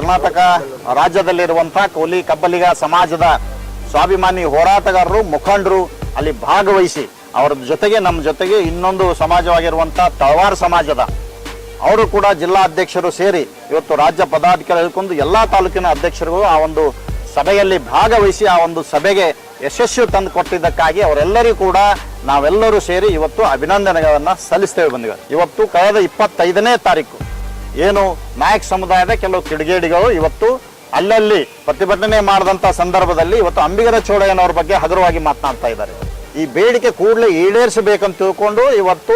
ಕರ್ನಾಟಕ ರಾಜ್ಯದಲ್ಲಿರುವಂತಹ ಕೋಲಿ ಕಬ್ಬಲಿಗ ಸಮಾಜದ ಸ್ವಾಭಿಮಾನಿ ಹೋರಾಟಗಾರರು ಮುಖಂಡರು ಅಲ್ಲಿ ಭಾಗವಹಿಸಿ ಅವರ ಜೊತೆಗೆ ನಮ್ಮ ಜೊತೆಗೆ ಇನ್ನೊಂದು ಸಮಾಜವಾಗಿರುವಂತಹ ತಳವಾರ ಸಮಾಜದ ಅವರು ಕೂಡ ಜಿಲ್ಲಾ ಅಧ್ಯಕ್ಷರು ಸೇರಿ ಇವತ್ತು ರಾಜ್ಯ ಪದಾಧಿಕಾರಿ ಹಿಡ್ಕೊಂಡು ಎಲ್ಲ ತಾಲೂಕಿನ ಅಧ್ಯಕ್ಷರುಗಳು ಆ ಒಂದು ಸಭೆಯಲ್ಲಿ ಭಾಗವಹಿಸಿ ಆ ಒಂದು ಸಭೆಗೆ ಯಶಸ್ವಿ ತಂದು ಕೊಟ್ಟಿದ್ದಕ್ಕಾಗಿ ಅವರೆಲ್ಲರಿಗೂ ಕೂಡ ನಾವೆಲ್ಲರೂ ಸೇರಿ ಇವತ್ತು ಅಭಿನಂದನೆಗಳನ್ನು ಸಲ್ಲಿಸ್ತೇವೆ ಬಂದಿವೆ. ಇವತ್ತು ಕಳೆದ 25ನೇ ತಾರೀಕು ಏನು ನಾಯಕ್ ಸಮುದಾಯದ ಕೆಲವು ಕಿಡಿಗೇಡಿಗಳು ಇವತ್ತು ಅಲ್ಲಲ್ಲಿ ಪ್ರತಿಭಟನೆ ಮಾಡಿದಂಥ ಸಂದರ್ಭದಲ್ಲಿ ಇವತ್ತು ಅಂಬಿಗರ ಚೋಡಯ್ಯನವ್ರ ಬಗ್ಗೆ ಹಗುರವಾಗಿ ಮಾತನಾಡ್ತಾ ಇದ್ದಾರೆ. ಈ ಬೇಡಿಕೆ ಕೂಡಲೇ ಈಡೇರಿಸಬೇಕಂತ ತಿಳ್ಕೊಂಡು ಇವತ್ತು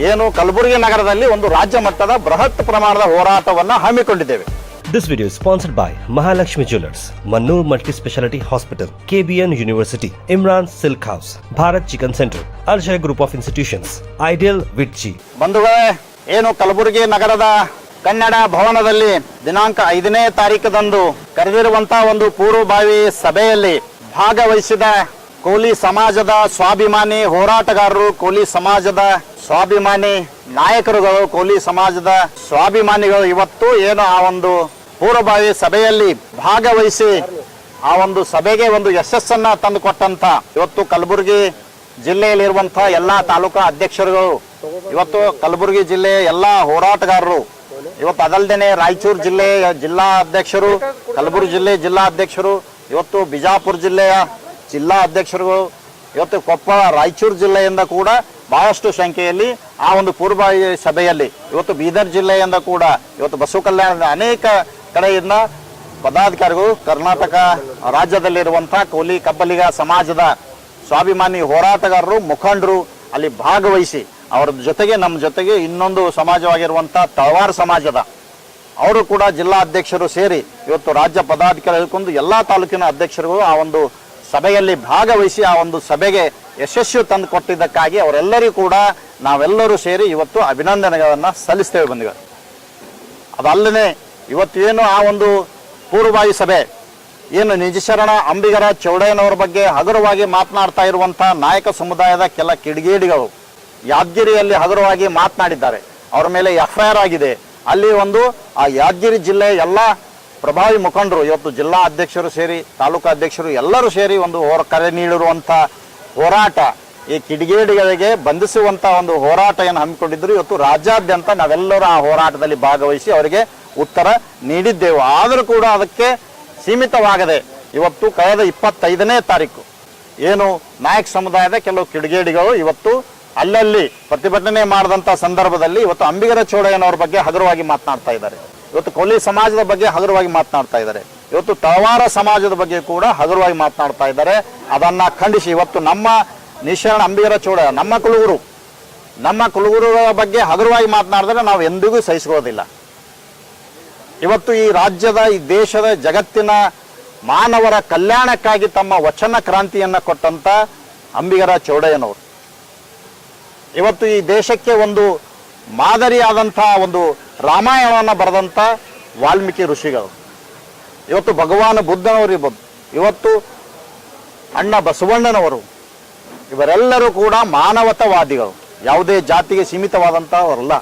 ಏನು ಕಲಬುರಗಿ ನಗರದಲ್ಲಿ ಒಂದು ರಾಜ್ಯ ಮಟ್ಟದ ಬೃಹತ್ ಪ್ರಮಾಣದ ಹೋರಾಟವನ್ನು ಹಮ್ಮಿಕೊಂಡಿದ್ದೇವೆ. This video is sponsored by Mahalakshmi Jewelers, Mannur Multi-Speciality Hospital, KBN University, Imran Silk House, Bharat Chicken Center, Al-Shai Group of Institutions, Ideal Vitchi. ಬಂಧುಗಳೇ, ಏನು ಕಲಬುರಗಿ ನಗರದ ಕನ್ನಡ ಭವನದಲ್ಲಿ ದಿನಾಂಕ 5ನೇ ತಾರೀಕದಂದು ಕರೆದಿರುವಂತಹ ಒಂದು ಪೂರ್ವಭಾವಿ ಸಭೆಯಲ್ಲಿ ಭಾಗವಹಿಸಿದ ಕೋಲಿ ಸಮಾಜದ ಸ್ವಾಭಿಮಾನಿ ಹೋರಾಟಗಾರರು, ಕೋಲಿ ಸಮಾಜದ ಸ್ವಾಭಿಮಾನಿ ನಾಯಕರುಗಳು, ಕೋಲಿ ಸಮಾಜದ ಸ್ವಾಭಿಮಾನಿಗಳು ಇವತ್ತು ಏನು ಆ ಒಂದು ಪೂರ್ವಭಾವಿ ಸಭೆಯಲ್ಲಿ ಭಾಗವಹಿಸಿ ಆ ಒಂದು ಸಭೆಗೆ ಒಂದು ಯಶಸ್ಸನ್ನ ತಂದುಕೊಟ್ಟಂತ ಇವತ್ತು ಕಲಬುರಗಿ ಜಿಲ್ಲೆಯಲ್ಲಿರುವಂತಹ ಎಲ್ಲಾ ತಾಲೂಕಾ ಅಧ್ಯಕ್ಷರುಗಳು, ಇವತ್ತು ಕಲಬುರಗಿ ಜಿಲ್ಲೆಯ ಎಲ್ಲಾ ಹೋರಾಟಗಾರರು, ಇವತ್ತು ಅದಲ್ಲದೆ ರಾಯಚೂರು ಜಿಲ್ಲೆಯ ಜಿಲ್ಲಾ ಅಧ್ಯಕ್ಷರು, ಕಲಬುರಗಿ ಜಿಲ್ಲೆ ಜಿಲ್ಲಾ ಅಧ್ಯಕ್ಷರು, ಇವತ್ತು ಬಿಜಾಪುರ ಜಿಲ್ಲೆಯ ಜಿಲ್ಲಾ ಅಧ್ಯಕ್ಷರುಗಳು, ಇವತ್ತು ಕೊಪ್ಪಳ ರಾಯಚೂರು ಜಿಲ್ಲೆಯಿಂದ ಕೂಡ ಬಹಳಷ್ಟು ಸಂಖ್ಯೆಯಲ್ಲಿ ಆ ಒಂದು ಪೂರ್ವಭಾವಿ ಸಭೆಯಲ್ಲಿ ಇವತ್ತು ಬೀದರ್ ಜಿಲ್ಲೆಯಿಂದ ಕೂಡ ಇವತ್ತು ಬಸವ ಕಲ್ಯಾಣದ ಅನೇಕ ಕಡೆಯಿಂದ ಪದಾಧಿಕಾರಿಗಳು ಕರ್ನಾಟಕ ರಾಜ್ಯದಲ್ಲಿರುವಂತಹ ಕೋಲಿ ಕಬ್ಬಲಿಗ ಸಮಾಜದ ಸ್ವಾಭಿಮಾನಿ ಹೋರಾಟಗಾರರು ಮುಖಂಡರು ಅಲ್ಲಿ ಭಾಗವಹಿಸಿ ಅವರ ಜೊತೆಗೆ ನಮ್ಮ ಜೊತೆಗೆ ಇನ್ನೊಂದು ಸಮಾಜವಾಗಿರುವಂತಹ ತಳವಾರ ಸಮಾಜದ ಅವರು ಕೂಡ ಜಿಲ್ಲಾ ಅಧ್ಯಕ್ಷರು ಸೇರಿ ಇವತ್ತು ರಾಜ್ಯ ಪದಾಧಿಕಾರಿ ಹಿಡ್ಕೊಂಡು ಎಲ್ಲ ತಾಲೂಕಿನ ಅಧ್ಯಕ್ಷರುಗಳು ಆ ಒಂದು ಸಭೆಯಲ್ಲಿ ಭಾಗವಹಿಸಿ ಆ ಒಂದು ಸಭೆಗೆ ಯಶಸ್ವಿ ತಂದು ಕೊಟ್ಟಿದ್ದಕ್ಕಾಗಿ ಅವರೆಲ್ಲರಿಗೂ ಕೂಡ ನಾವೆಲ್ಲರೂ ಸೇರಿ ಇವತ್ತು ಅಭಿನಂದನೆಗಳನ್ನು ಸಲ್ಲಿಸ್ತೇವೆ ಬಂದಿವೆ. ಅದಲ್ಲದೆ ಇವತ್ತು ಏನು ಆ ಒಂದು ಪೂರ್ವಭಾವಿ ಸಭೆ ಏನು ನಿಜಶರಣ ಅಂಬಿಗರ ಚೌಡಯ್ಯನವರ ಬಗ್ಗೆ ಹಗುರವಾಗಿ ಮಾತನಾಡ್ತಾ ಇರುವಂತಹ ನಾಯಕ ಸಮುದಾಯದ ಕೆಲ ಕಿಡಿಗೇಡಿಗಳು ಯಾದಗಿರಿಯಲ್ಲಿ ಹಗುರವಾಗಿ ಮಾತನಾಡಿದ್ದಾರೆ. ಅವರ ಮೇಲೆ FIR ಆಗಿದೆ. ಅಲ್ಲಿ ಒಂದು ಆ ಯಾದಗಿರಿ ಜಿಲ್ಲೆಯ ಎಲ್ಲ ಪ್ರಭಾವಿ ಮುಖಂಡರು ಇವತ್ತು ಜಿಲ್ಲಾ ಅಧ್ಯಕ್ಷರು ಸೇರಿ ತಾಲೂಕಾ ಅಧ್ಯಕ್ಷರು ಎಲ್ಲರೂ ಸೇರಿ ಒಂದು ಕರೆ ನೀಡಿರುವಂಥ ಹೋರಾಟ, ಈ ಕಿಡಿಗೇಡಿಗಳಿಗೆ ಬಂಧಿಸುವಂಥ ಒಂದು ಹೋರಾಟ ಏನು ಹಮ್ಮಿಕೊಂಡಿದ್ರು. ಇವತ್ತು ರಾಜ್ಯಾದ್ಯಂತ ನಾವೆಲ್ಲರೂ ಆ ಹೋರಾಟದಲ್ಲಿ ಭಾಗವಹಿಸಿ ಅವರಿಗೆ ಉತ್ತರ ನೀಡಿದ್ದೆವು. ಆದರೂ ಕೂಡ ಅದಕ್ಕೆ ಸೀಮಿತವಾಗದೆ ಇವತ್ತು ಕಳೆದ 25ನೇ ತಾರೀಕು ಏನು ನಾಯಕ್ ಸಮುದಾಯದ ಕೆಲವು ಕಿಡಿಗೇಡಿಗಳು ಇವತ್ತು ಅಲ್ಲಲ್ಲಿ ಪ್ರತಿಭಟನೆ ಮಾಡಿದಂಥ ಸಂದರ್ಭದಲ್ಲಿ ಇವತ್ತು ಅಂಬಿಗರ ಚೋಡಯ್ಯನವ್ರ ಬಗ್ಗೆ ಹಗುರವಾಗಿ ಮಾತನಾಡ್ತಾ ಇದ್ದಾರೆ. ಇವತ್ತು ಕೋಲಿ ಸಮಾಜದ ಬಗ್ಗೆ ಹಗುರವಾಗಿ ಮಾತನಾಡ್ತಾ ಇದ್ದಾರೆ. ಇವತ್ತು ತಳವಾರ ಸಮಾಜದ ಬಗ್ಗೆ ಕೂಡ ಹಗುರವಾಗಿ ಮಾತನಾಡ್ತಾ ಇದ್ದಾರೆ. ಅದನ್ನ ಖಂಡಿಸಿ ಇವತ್ತು ನಮ್ಮ ನಿಶರಣ ಅಂಬಿಗರ ಚೋಡಯ್ಯ ನಮ್ಮ ಕುಲಗುರುಗಳ ಬಗ್ಗೆ ಹಗುರವಾಗಿ ಮಾತನಾಡಿದ್ರೆ ನಾವು ಎಂದಿಗೂ ಸಹಿಸಿಕೊಳ್ಳೋದಿಲ್ಲ. ಇವತ್ತು ಈ ರಾಜ್ಯದ, ಈ ದೇಶದ, ಜಗತ್ತಿನ ಮಾನವರ ಕಲ್ಯಾಣಕ್ಕಾಗಿ ತಮ್ಮ ವಚನ ಕ್ರಾಂತಿಯನ್ನ ಕೊಟ್ಟಂತ ಅಂಬಿಗರ ಚೌಡಯ್ಯನವರು ಇವತ್ತು ಈ ದೇಶಕ್ಕೆ ಒಂದು ಮಾದರಿಯಾದಂತಹ ಒಂದು ರಾಮಾಯಣವನ್ನು ಬರೆದಂಥ ವಾಲ್ಮೀಕಿ ಋಷಿಗಳು, ಇವತ್ತು ಭಗವಾನ್ ಬುದ್ಧನವರು ಇರ್ಬೋದು, ಇವತ್ತು ಅಣ್ಣ ಬಸವಣ್ಣನವರು, ಇವರೆಲ್ಲರೂ ಕೂಡ ಮಾನವತಾವಾದಿಗಳು, ಯಾವುದೇ ಜಾತಿಗೆ ಸೀಮಿತವಾದಂಥವರಲ್ಲ.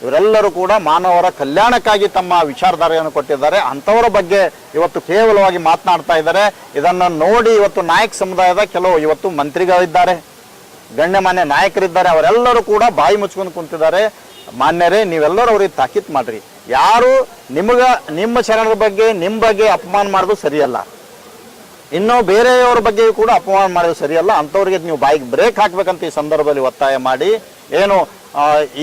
ಇವರೆಲ್ಲರೂ ಕೂಡ ಮಾನವರ ಕಲ್ಯಾಣಕ್ಕಾಗಿ ತಮ್ಮ ವಿಚಾರಧಾರೆಯನ್ನು ಕೊಟ್ಟಿದ್ದಾರೆ. ಅಂಥವರ ಬಗ್ಗೆ ಇವತ್ತು ಕೇವಲವಾಗಿ ಮಾತನಾಡ್ತಾ ಇದ್ದಾರೆ. ಇದನ್ನು ನೋಡಿ ಇವತ್ತು ನಾಯಕ ಸಮುದಾಯದ ಕೆಲವು ಇವತ್ತು ಮಂತ್ರಿಗಳಿದ್ದಾರೆ, ಗಣ್ಯಮಾನ್ಯ ನಾಯಕರಿದ್ದಾರೆ, ಅವರೆಲ್ಲರೂ ಕೂಡ ಬಾಯಿ ಮುಚ್ಕೊಂಡು ಕುಂತಿದ್ದಾರೆ. ಮಾನ್ಯರೇ, ನೀವೆಲ್ಲರೂ ಅವ್ರಿಗೆ ತಾಕೀತ್ ಮಾಡ್ರಿ. ಯಾರು ನಿಮ್ಮ ಶರಣರ ಬಗ್ಗೆ ನಿಮ್ಮ ಬಗ್ಗೆ ಅಪಮಾನ ಮಾಡೋದು ಸರಿಯಲ್ಲ, ಇನ್ನೂ ಬೇರೆಯವರ ಬಗ್ಗೆ ಕೂಡ ಅಪಮಾನ ಮಾಡೋದು ಸರಿಯಲ್ಲ. ಅಂಥವ್ರಿಗೆ ನೀವು ಬಾಯಿಗೆ ಬ್ರೇಕ್ ಹಾಕ್ಬೇಕಂತ ಈ ಸಂದರ್ಭದಲ್ಲಿ ಒತ್ತಾಯ ಮಾಡಿ ಏನು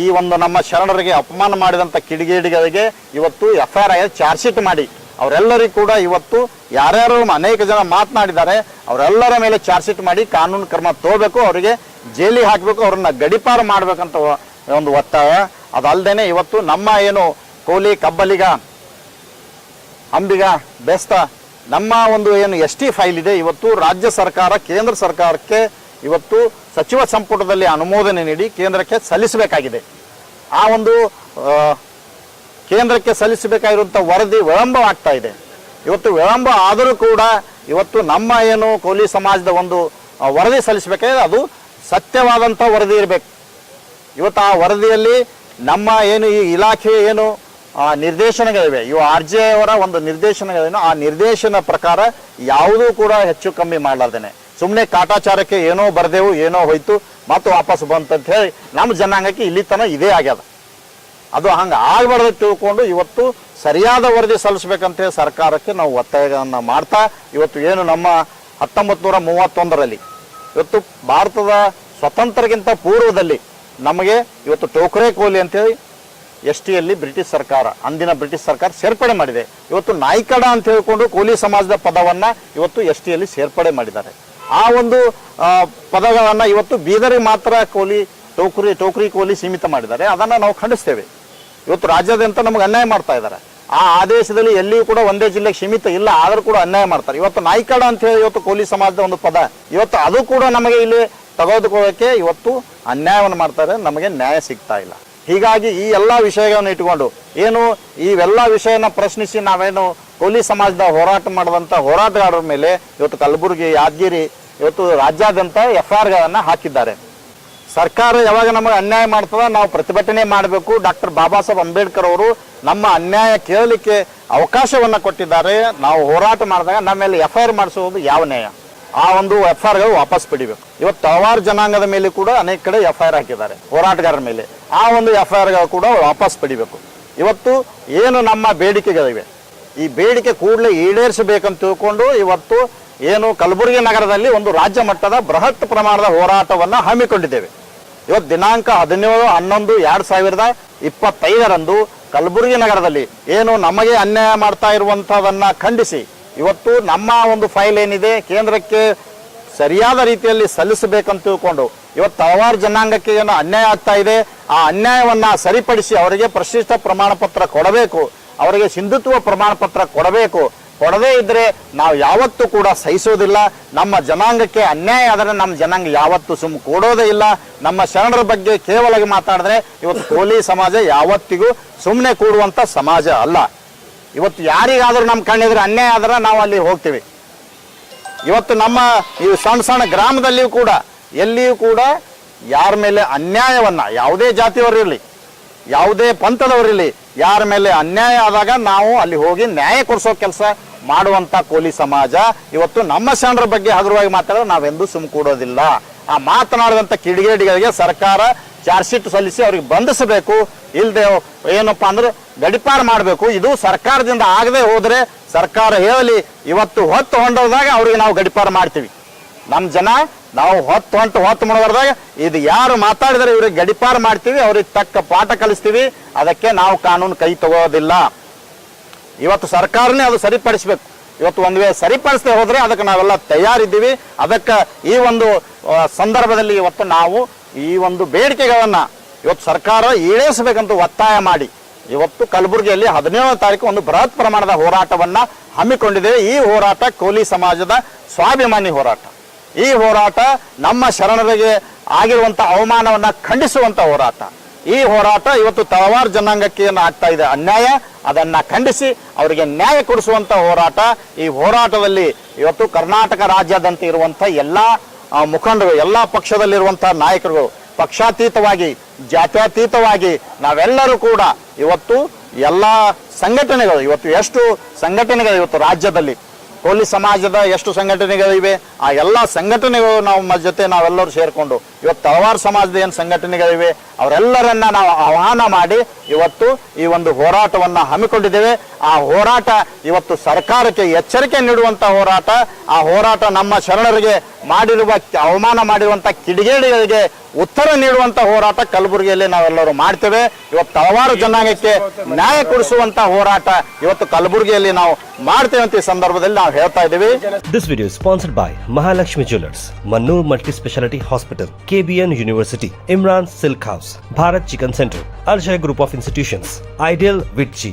ಈ ಒಂದು ನಮ್ಮ ಶರಣರಿಗೆ ಅಪಮಾನ ಮಾಡಿದಂಥ ಕಿಡಿಗೇಡಿಗಳಿಗೆ ಇವತ್ತು FIR ಚಾರ್ಜ್ ಶೀಟ್ ಮಾಡಿ ಅವರೆಲ್ಲರಿಗೂ ಕೂಡ ಇವತ್ತು ಯಾರ್ಯಾರು ಅನೇಕ ಜನ ಮಾತನಾಡಿದ್ದಾರೆ ಅವರೆಲ್ಲರ ಮೇಲೆ ಚಾರ್ಜ್ ಶೀಟ್ ಮಾಡಿ ಕಾನೂನು ಕ್ರಮ ತಗೋಬೇಕು, ಅವರಿಗೆ ಜೈಲಿಗೆ ಹಾಕಬೇಕು, ಅವ್ರನ್ನ ಗಡಿಪಾರು ಮಾಡ್ಬೇಕಂತ ಒಂದು ಒತ್ತಾಯ. ಅದಲ್ಲದೆ ಇವತ್ತು ನಮ್ಮ ಏನು ಕೋಲಿ ಕಬ್ಬಲಿಗ ಅಂಬಿಗ ಬೆಸ್ತ ನಮ್ಮ ಒಂದು ಏನು ST ಫೈಲ್ ಇದೆ, ಇವತ್ತು ರಾಜ್ಯ ಸರ್ಕಾರ ಕೇಂದ್ರ ಸರ್ಕಾರಕ್ಕೆ ಇವತ್ತು ಸಚಿವ ಸಂಪುಟದಲ್ಲಿ ಅನುಮೋದನೆ ನೀಡಿ ಕೇಂದ್ರಕ್ಕೆ ಸಲ್ಲಿಸಬೇಕಾಗಿದೆ. ಆ ಒಂದು ಕೇಂದ್ರಕ್ಕೆ ಸಲ್ಲಿಸಬೇಕಾಗಿರುವಂಥ ವರದಿ ವಿಳಂಬವಾಗ್ತಾ ಇದೆ. ಇವತ್ತು ವಿಳಂಬ ಆದರೂ ಕೂಡ ಇವತ್ತು ನಮ್ಮ ಏನು ಕೋಲಿ ಸಮಾಜದ ಒಂದು ವರದಿ ಸಲ್ಲಿಸಬೇಕಾಗಿದೆ, ಅದು ಸತ್ಯವಾದಂಥ ವರದಿ ಇರಬೇಕು. ಇವತ್ತು ಆ ವರದಿಯಲ್ಲಿ ನಮ್ಮ ಏನು ಈ ಇಲಾಖೆ ಏನು ನಿರ್ದೇಶನಗಳಿವೆ. ಇವು RJ ಅವರ ಒಂದು ನಿರ್ದೇಶನಗಳೇನು, ಆ ನಿರ್ದೇಶನ ಪ್ರಕಾರ ಯಾವುದೂ ಕೂಡ ಹೆಚ್ಚು ಕಮ್ಮಿ ಮಾಡಲಾರ್ದೇನೆ ಸುಮ್ಮನೆ ಕಾಟಾಚಾರಕ್ಕೆ ಏನೋ ಬರ್ದೆವು ಏನೋ ಹೋಯ್ತು ಮತ್ತು ವಾಪಸ್ ಬಂತಂತ ಹೇಳಿ ನಮ್ಮ ಜನಾಂಗಕ್ಕೆ ಇಲ್ಲಿ ತನಕ ಇದೇ ಆಗ್ಯದ. ಅದು ಹಂಗೆ ಆಗಬಾರ್ದು ತಿಳ್ಕೊಂಡು ಇವತ್ತು ಸರಿಯಾದ ವರದಿ ಸಲ್ಲಿಸ್ಬೇಕಂತ ಹೇಳಿ ಸರ್ಕಾರಕ್ಕೆ ನಾವು ಒತ್ತಾಯವನ್ನು ಮಾಡ್ತಾ ಇವತ್ತು ಏನು ನಮ್ಮ 1931ರಲ್ಲಿ ಇವತ್ತು ಭಾರತದ ಸ್ವತಂತ್ರಕ್ಕಿಂತ ಪೂರ್ವದಲ್ಲಿ ನಮಗೆ ಇವತ್ತು ಟೋಕ್ರೆ ಕೋಲಿ ಅಂತೇಳಿ STಯಲ್ಲಿ ಬ್ರಿಟಿಷ್ ಸರ್ಕಾರ, ಅಂದಿನ ಬ್ರಿಟಿಷ್ ಸರ್ಕಾರ ಸೇರ್ಪಡೆ ಮಾಡಿದೆ. ಇವತ್ತು ನಾಯ್ಕಡ ಅಂತ ಹೇಳ್ಕೊಂಡು ಕೋಲಿ ಸಮಾಜದ ಪದವನ್ನು ಇವತ್ತು STಯಲ್ಲಿ ಸೇರ್ಪಡೆ ಮಾಡಿದ್ದಾರೆ. ಆ ಒಂದು ಪದಗಳನ್ನು ಇವತ್ತು ಬೀದರಿಗೆ ಮಾತ್ರ ಟೋಕ್ರಿ ಕೋಲಿ ಸೀಮಿತ ಮಾಡಿದ್ದಾರೆ. ಅದನ್ನು ನಾವು ಖಂಡಿಸ್ತೇವೆ. ಇವತ್ತು ರಾಜ್ಯಾದ್ಯಂತ ನಮಗೆ ಅನ್ಯಾಯ ಮಾಡ್ತಾ ಇದ್ದಾರೆ. ಆ ಆದೇಶದಲ್ಲಿ ಎಲ್ಲಿಯೂ ಕೂಡ ಒಂದೇ ಜಿಲ್ಲೆಗೆ ಸೀಮಿತ ಇಲ್ಲ, ಆದರೂ ಕೂಡ ಅನ್ಯಾಯ ಮಾಡ್ತಾರೆ. ಇವತ್ತು ನಾಯ್ಕಡ ಅಂತ ಹೇಳಿ ಇವತ್ತು ಕೋಲಿ ಸಮಾಜದ ಒಂದು ಪದ ಇವತ್ತು ಅದು ಕೂಡ ನಮಗೆ ಇಲ್ಲಿ ತೆಗೆದುಕೊಳ್ಳೋಕೆ ಇವತ್ತು ಅನ್ಯಾಯವನ್ನು ಮಾಡ್ತಾರೆ, ನಮಗೆ ನ್ಯಾಯ ಸಿಗ್ತಾ ಇಲ್ಲ. ಹೀಗಾಗಿ ಈ ಎಲ್ಲ ವಿಷಯಗಳನ್ನು ಇಟ್ಕೊಂಡು ಏನು ಇವೆಲ್ಲ ವಿಷಯನ ಪ್ರಶ್ನಿಸಿ ನಾವೇನು ಕೋಲಿ ಸಮಾಜದ ಹೋರಾಟ ಮಾಡಿದಂಥ ಹೋರಾಟಗಾರರ ಮೇಲೆ ಇವತ್ತು ಕಲಬುರಗಿ, ಯಾದಗಿರಿ ಇವತ್ತು ರಾಜ್ಯಾದ್ಯಂತ FIRಗಳನ್ನು ಹಾಕಿದ್ದಾರೆ. ಸರ್ಕಾರ ಯಾವಾಗ ನಮಗೆ ಅನ್ಯಾಯ ಮಾಡ್ತದ ನಾವು ಪ್ರತಿಭಟನೆ ಮಾಡಬೇಕು. ಡಾಕ್ಟರ್ ಬಾಬಾ ಸಾಹೇಬ್ ಅಂಬೇಡ್ಕರ್ ಅವರು ನಮ್ಮ ಅನ್ಯಾಯ ಕೇಳಲಿಕ್ಕೆ ಅವಕಾಶವನ್ನು ಕೊಟ್ಟಿದ್ದಾರೆ. ನಾವು ಹೋರಾಟ ಮಾಡಿದಾಗ ನಮ್ಮ ಮೇಲೆ FIR ಮಾಡಿಸುವುದು ಯಾವ ನ್ಯಾಯ? ಆ ಒಂದು FIRಗಳು ವಾಪಸ್ ಪಡಿಬೇಕು. ಇವತ್ತು ತಳವಾರ ಜನಾಂಗದ ಮೇಲೆ ಕೂಡ ಅನೇಕ ಕಡೆ FIR ಹಾಕಿದ್ದಾರೆ ಹೋರಾಟಗಾರರ ಮೇಲೆ. ಆ ಒಂದು FIRಗಳು ಕೂಡ ವಾಪಸ್ ಪಡಿಬೇಕು. ಇವತ್ತು ಏನು ನಮ್ಮ ಬೇಡಿಕೆಗಳಿವೆ, ಈ ಬೇಡಿಕೆ ಕೂಡಲೇ ಈಡೇರಿಸಬೇಕಂತ ತಿಳ್ಕೊಂಡು ಇವತ್ತು ಏನು ಕಲಬುರಗಿ ನಗರದಲ್ಲಿ ಒಂದು ರಾಜ್ಯ ಮಟ್ಟದ ಬೃಹತ್ ಪ್ರಮಾಣದ ಹೋರಾಟವನ್ನು ಹಮ್ಮಿಕೊಂಡಿದ್ದೇವೆ. ಇವತ್ತು ದಿನಾಂಕ 17/11/2025 ಕಲಬುರಗಿ ನಗರದಲ್ಲಿ ಏನು ನಮಗೆ ಅನ್ಯಾಯ ಮಾಡ್ತಾ ಇರುವಂಥದ್ದನ್ನ ಖಂಡಿಸಿ ಇವತ್ತು ನಮ್ಮ ಒಂದು ಫೈಲ್ ಏನಿದೆ ಕೇಂದ್ರಕ್ಕೆ ಸರಿಯಾದ ರೀತಿಯಲ್ಲಿ ಸಲ್ಲಿಸಬೇಕಂತ ತಿಳ್ಕೊಂಡು ಇವತ್ತು ಹಲವಾರು ಜನಾಂಗಕ್ಕೆ ಏನು ಅನ್ಯಾಯ ಆಗ್ತಾ ಇದೆ, ಆ ಅನ್ಯಾಯವನ್ನ ಸರಿಪಡಿಸಿ ಅವರಿಗೆ ಪ್ರಶಿಷ್ಟ ಪ್ರಮಾಣ ಪತ್ರ ಕೊಡಬೇಕು, ಅವರಿಗೆ ಸಿಂಧುತ್ವ ಪ್ರಮಾಣ ಪತ್ರ ಕೊಡಬೇಕು. ಕೊಡದೇ ಇದ್ರೆ ನಾವು ಯಾವತ್ತೂ ಕೂಡ ಸಹಿಸೋದಿಲ್ಲ. ನಮ್ಮ ಜನಾಂಗಕ್ಕೆ ಅನ್ಯಾಯ ಆದರೆ ನಮ್ಮ ಜನಾಂಗ ಯಾವತ್ತೂ ಸುಮ್ಮ ಕೊಡೋದೇ ಇಲ್ಲ. ನಮ್ಮ ಶರಣರ ಬಗ್ಗೆ ಕೇವಲ ಮಾತಾಡಿದ್ರೆ ಇವತ್ತು ಕೋಲಿ ಸಮಾಜ ಯಾವತ್ತಿಗೂ ಸುಮ್ಮನೆ ಕೂಡುವಂತ ಸಮಾಜ ಅಲ್ಲ. ಇವತ್ತು ಯಾರಿಗಾದ್ರೂ ನಮ್ಮ ಕಣ್ಣಿದ್ರೆ ಅನ್ಯಾಯ ಆದ್ರೆ ನಾವು ಅಲ್ಲಿ ಹೋಗ್ತೀವಿ. ಇವತ್ತು ನಮ್ಮ ಈ ಸಣ್ಣ ಸಣ್ಣ ಗ್ರಾಮದಲ್ಲಿಯೂ ಕೂಡ ಎಲ್ಲಿಯೂ ಕೂಡ ಯಾರ ಮೇಲೆ ಅನ್ಯಾಯವನ್ನ, ಯಾವುದೇ ಜಾತಿಯವರಿರಲಿ ಯಾವುದೇ ಪಂಥದವರಿರಲಿ, ಯಾರ ಮೇಲೆ ಅನ್ಯಾಯ ಆದಾಗ ನಾವು ಅಲ್ಲಿ ಹೋಗಿ ನ್ಯಾಯ ಕೊಡಿಸೋ ಕೆಲಸ ಮಾಡುವಂತ ಕೋಲಿ ಸಮಾಜ ಇವತ್ತು ನಮ್ಮ ಶರಣರ ಬಗ್ಗೆ ಹಗುರವಾಗಿ ಮಾತಾಡಿದ್ರೆ ನಾವೆಂದೂ ಸುಮ್ಮ ಕೂಡೋದಿಲ್ಲ. ಆ ಮಾತನಾಡುವಂತ ಕಿಡಿಗೇಡಿಗಳಿಗೆ ಸರ್ಕಾರ ಚಾರ್ಜ್ ಶೀಟ್ ಸಲ್ಲಿಸಿ ಅವ್ರಿಗೆ ಬಂಧಿಸಬೇಕು. ಇಲ್ಲದೆ ಏನಪ್ಪಾ ಅಂದ್ರೆ ಗಡಿಪಾರು ಮಾಡಬೇಕು. ಇದು ಸರ್ಕಾರದಿಂದ ಆಗದೆ ಹೋದ್ರೆ ಸರ್ಕಾರ ಹೇಳಿ ಇವತ್ತು ಹೊತ್ತು ಹೊಂಡೋದಾಗ ಅವ್ರಿಗೆ ನಾವು ಗಡಿಪಾರು ಮಾಡ್ತೀವಿ. ನಮ್ಮ ಜನ ನಾವು ಹೊತ್ತು ಮುಳುಗದಾಗ ಇದು ಯಾರು ಮಾತಾಡಿದ್ರೆ ಇವ್ರಿಗೆ ಗಡಿಪಾರು ಮಾಡ್ತೀವಿ, ಅವ್ರಿಗೆ ತಕ್ಕ ಪಾಠ ಕಲಿಸ್ತೀವಿ. ಅದಕ್ಕೆ ನಾವು ಕಾನೂನು ಕೈ ತಗೋದಿಲ್ಲ. ಇವತ್ತು ಸರ್ಕಾರನೇ ಅದು ಸರಿಪಡಿಸ್ಬೇಕು. ಇವತ್ತು ಒಂದು ವೇಳೆ ಸರಿಪಡಿಸದೆ ಹೋದ್ರೆ ಅದಕ್ಕೆ ನಾವೆಲ್ಲ ತಯಾರಿದ್ದೀವಿ. ಅದಕ್ಕೆ ಈ ಒಂದು ಸಂದರ್ಭದಲ್ಲಿ ಇವತ್ತು ನಾವು ಈ ಒಂದು ಬೇಡಿಕೆಗಳನ್ನ ಇವತ್ತು ಸರ್ಕಾರ ಈಡೇರಿಸಬೇಕಂತ ಒತ್ತಾಯ ಮಾಡಿ ಇವತ್ತು ಕಲಬುರಗಿಯಲ್ಲಿ 17ನೇ ತಾರೀಕು ಒಂದು ಬೃಹತ್ ಪ್ರಮಾಣದ ಹೋರಾಟವನ್ನ ಹಮ್ಮಿಕೊಂಡಿದ್ದೇವೆ. ಈ ಹೋರಾಟ ಕೋಲಿ ಸಮಾಜದ ಸ್ವಾಭಿಮಾನಿ ಹೋರಾಟ. ಈ ಹೋರಾಟ ನಮ್ಮ ಶರಣರಿಗೆ ಆಗಿರುವಂತ ಅವಮಾನವನ್ನ ಖಂಡಿಸುವಂತ ಹೋರಾಟ. ಈ ಹೋರಾಟ ಇವತ್ತು ತಳವಾರ ಜನಾಂಗಕ್ಕೆ ಏನು ಆಗ್ತಾ ಇದೆ ಅನ್ಯಾಯ, ಅದನ್ನ ಖಂಡಿಸಿ ಅವರಿಗೆ ನ್ಯಾಯ ಕೊಡಿಸುವಂತ ಹೋರಾಟ. ಈ ಹೋರಾಟದಲ್ಲಿ ಇವತ್ತು ಕರ್ನಾಟಕ ರಾಜ್ಯಾದ್ಯಂತ ಇರುವಂತ ಎಲ್ಲಾ ಮುಖಂಡರು, ಎಲ್ಲಾ ಪಕ್ಷದಲ್ಲಿರುವಂತಹ ನಾಯಕರು, ಪಕ್ಷಾತೀತವಾಗಿ ಜಾತ್ಯತೀತವಾಗಿ ನಾವೆಲ್ಲರೂ ಕೂಡ ಇವತ್ತು ಎಲ್ಲಾ ಸಂಘಟನೆಗಳು, ಇವತ್ತು ಎಷ್ಟು ಸಂಘಟನೆಗಳು ಇವತ್ತು ರಾಜ್ಯದಲ್ಲಿ ಕೋಲಿ ಸಮಾಜದ ಎಷ್ಟು ಸಂಘಟನೆಗಳಿವೆ, ಆ ಎಲ್ಲ ಸಂಘಟನೆಗಳು ನಾವು ಜೊತೆ ನಾವೆಲ್ಲರೂ ಸೇರಿಕೊಂಡು ಇವತ್ತು ತಳವಾರ ಸಮಾಜದ ಏನು ಸಂಘಟನೆಗಳಿವೆ ಅವರೆಲ್ಲರನ್ನ ನಾವು ಆಹ್ವಾನ ಮಾಡಿ ಇವತ್ತು ಈ ಒಂದು ಹೋರಾಟವನ್ನ ಹಮ್ಮಿಕೊಂಡಿದ್ದೇವೆ. ಆ ಹೋರಾಟ ಇವತ್ತು ಸರ್ಕಾರಕ್ಕೆ ಎಚ್ಚರಿಕೆ ನೀಡುವಂತ ಹೋರಾಟ. ಆ ಹೋರಾಟ ನಮ್ಮ ಶರಣರಿಗೆ ಮಾಡಿರುವ ಅವಮಾನ ಮಾಡಿರುವಂತ ಕಿಡಿಗೇಡಿಗಳಿಗೆ ಉತ್ತರ ನೀಡುವಂತ ಹೋರಾಟ ಕಲಬುರಗಿಯಲ್ಲಿ ನಾವೆಲ್ಲರೂ ಮಾಡ್ತೇವೆ. ಇವತ್ತು ಹಲವಾರು ಜನಾಂಗಕ್ಕೆ ನ್ಯಾಯ ಕೊಡಿಸುವಂತ ಹೋರಾಟ ಇವತ್ತು ಕಲಬುರಗಿಯಲ್ಲಿ ನಾವು ಮಾಡ್ತೇವೆ ಅಂತ ಈ ಸಂದರ್ಭದಲ್ಲಿ ನಾವು ಹೇಳ್ತಾ ಇದ್ದೀವಿ. This video is sponsored by Mahalakshmi Jewelers, Mannur Multi Speciality Hospital, KBN University, Imran Silk House, Bharat Chicken Center, Arjay Group of Institutions, Ideal Vitchi.